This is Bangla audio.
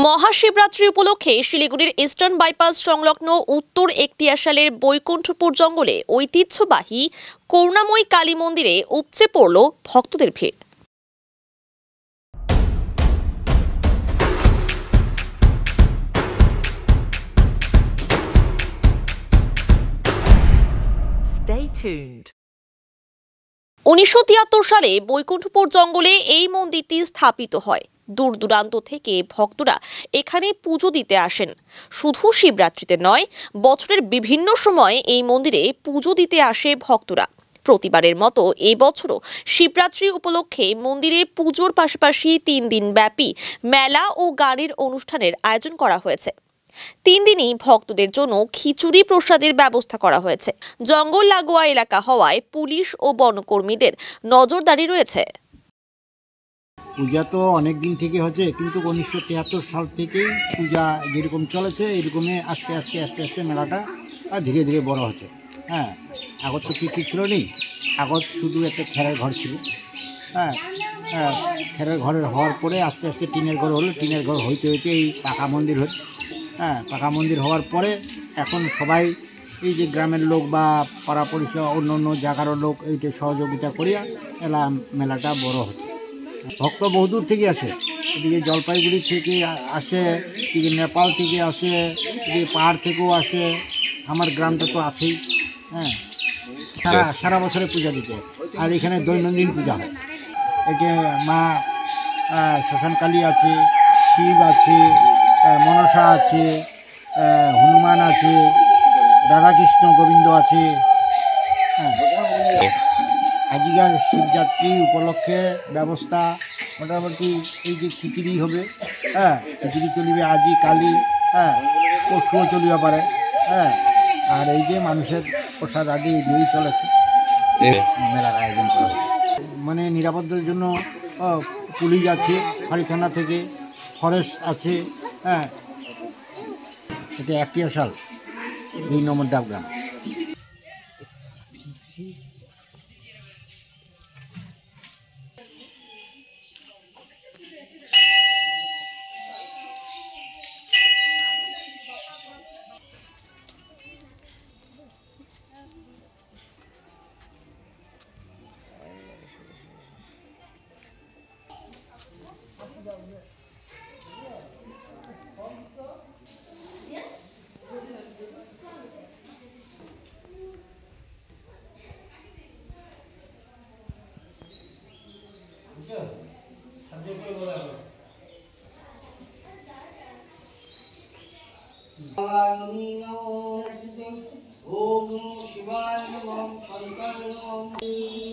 মহাশিবরাত্রি উপলক্ষে শিলিগুড়ির ইস্টার্ন বাইপাস সংলগ্ন উত্তর একতিয়াশালের বৈকুণ্ঠপুর জঙ্গলে ঐতিহ্যবাহী করুণাময়ী কালী মন্দিরে উপচে পড়ল ভক্তদের ভিড়। Stay tuned. 1973 সালে বৈকুণ্ঠপুর জঙ্গলে এই মন্দিরটি স্থাপিত হয়। দূর দূরান্ত থেকে ভক্তরা এখানে পুজো দিতে আসেন। শুধু শিবরাত্রিতে নয়, বছরের বিভিন্ন সময়ে এই মন্দিরে পুজো দিতে আসে ভক্তরা। প্রতিবারের মতো এই বছরও শিবরাত্রি উপলক্ষে মন্দিরে পুজোর পাশাপাশি 3 দিন ব্যাপী মেলা ও গানের অনুষ্ঠানের আয়োজন করা হয়েছে। 3 দিনই ভক্তদের জন্য খিচুড়ি প্রসাদের ব্যবস্থা করা হয়েছে। জঙ্গল লাগোয়া এলাকা হওয়ায় পুলিশ ও বনকর্মীদের নজরদারি রয়েছে। পূজা তো অনেক দিন থেকে হচ্ছে, কিন্তু 1973 সাল থেকেই পূজা যেরকম চলেছে এরকমই আস্তে আস্তে মেলাটা ধীরে ধীরে বড় হচ্ছে। হ্যাঁ, আগত তো কিছু ছিল নি, আগত শুধু একটা খেরের ঘর ছিল। হ্যাঁ, খেরের ঘরের হওয়ার পরে আস্তে আস্তে টিনের ঘর হলো, টিনের ঘর হইতে হইতে এই পাকা মন্দির হল। হ্যাঁ, পাকা মন্দির হওয়ার পরে এখন সবাই এই যে গ্রামের লোক বা পাড়া পরিষদ অন্য অন্য জায়গারও লোক এইটা সহযোগিতা করিয়া মেলাটা বড় হচ্ছে। ভক্ত বহুদূর থেকে আসে, এদিকে জলপাইগুড়ি থেকে আসে, এদিকে নেপাল থেকে আসে, এদিকে পাহাড় থেকেও আসে, আমার গ্রামটা তো আছেই। হ্যাঁ, সারা বছরে পূজা দিতে, আর এখানে দৈনন্দিন পূজা হয়। এতে মা শ্মশানকালী আছে, শিব আছে, মনসা আছে, হনুমান আছে, রাধাকৃষ্ণ গোবিন্দ আছে। হ্যাঁ, আজকাল শিবরাত্রি উপলক্ষে ব্যবস্থা মোটামুটি এই যে খিচুড়ি হবে। হ্যাঁ, খিচুড়ি চলিবে আজি কালি, হ্যাঁ, পরশুও চলিতে পারে। হ্যাঁ, আর এই যে মানুষের প্রসাদ আদি দিয়েই চলেছে মেলার আয়োজন করা হয়। মানে নিরাপত্তার জন্য পুলিশ আছে, ফাঁড়ি থানা থেকে ফরেস্ট আছে। হ্যাঁ, এটা একতিয়াশাল 2 নম্বর ডাবগ্রাম। ओम शिवाय नमः शंकर नमः।